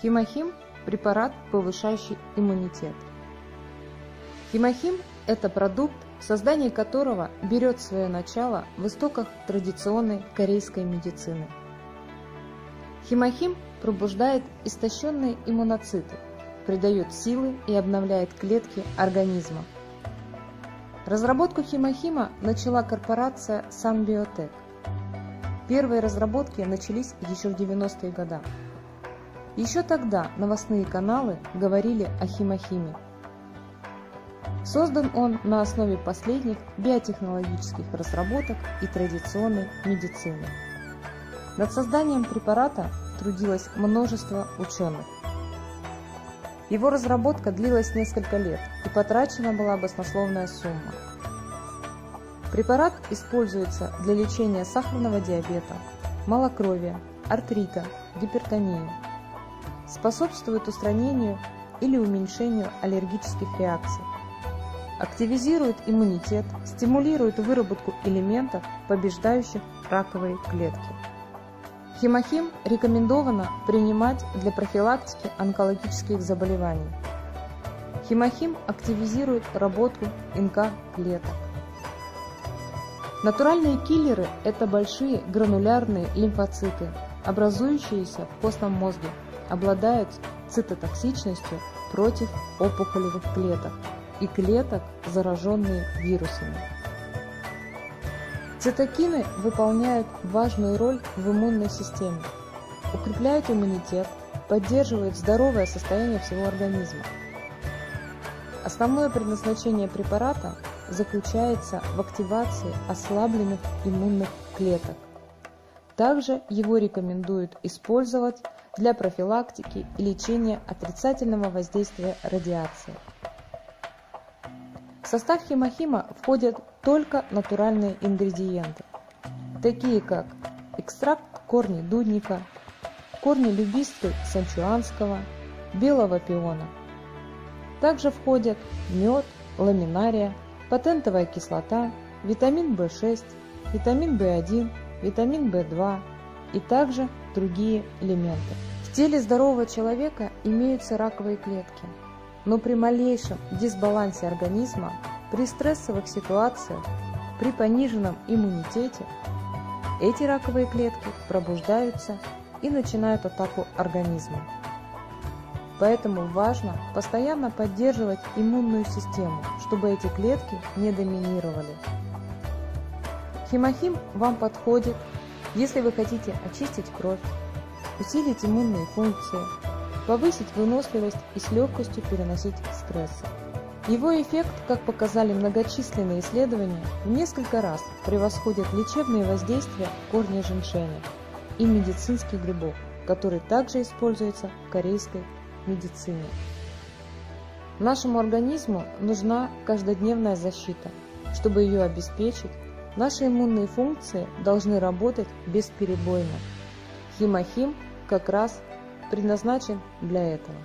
Химохим – препарат, повышающий иммунитет. Химохим – это продукт, создание которого берет свое начало в истоках традиционной корейской медицины. Химохим пробуждает истощенные иммуноциты, придает силы и обновляет клетки организма. Разработку химохима начала корпорация Sunbiotech. Первые разработки начались еще в 90-е годы. Еще тогда новостные каналы говорили о химохиме. Создан он на основе последних биотехнологических разработок и традиционной медицины. Над созданием препарата трудилось множество ученых. Его разработка длилась несколько лет и потрачена была баснословная сумма. Препарат используется для лечения сахарного диабета, малокровия, артрита, гипертонии. Способствует устранению или уменьшению аллергических реакций. Активизирует иммунитет, стимулирует выработку элементов, побеждающих раковые клетки. Химохим рекомендовано принимать для профилактики онкологических заболеваний. Химохим активизирует работу НК-клеток. Натуральные киллеры – это большие гранулярные лимфоциты, образующиеся в костном мозге, обладают цитотоксичностью против опухолевых клеток и клеток, зараженные вирусами. Цитокины выполняют важную роль в иммунной системе, укрепляют иммунитет, поддерживают здоровое состояние всего организма. Основное предназначение препарата заключается в активации ослабленных иммунных клеток. Также его рекомендуют использовать для профилактики и лечения отрицательного воздействия радиации. В состав химохима входят только натуральные ингредиенты, такие как экстракт корней дудника, корни любисты санчуанского, белого пиона. Также входят мед, ламинария, патентовая кислота, витамин В6, витамин В1, витамин В2 и также другие элементы. В теле здорового человека имеются раковые клетки, но при малейшем дисбалансе организма, при стрессовых ситуациях, при пониженном иммунитете, эти раковые клетки пробуждаются и начинают атаку организма. Поэтому важно постоянно поддерживать иммунную систему, чтобы эти клетки не доминировали. Химохим вам подходит, если вы хотите очистить кровь, усилить иммунные функции, повысить выносливость и с легкостью переносить стрессы. Его эффект, как показали многочисленные исследования, в несколько раз превосходит лечебные воздействия корня женьшеня и медицинских грибов, которые также используются в корейской медицине. Нашему организму нужна каждодневная защита. Чтобы ее обеспечить, наши иммунные функции должны работать бесперебойно. Химохим как раз предназначен для этого.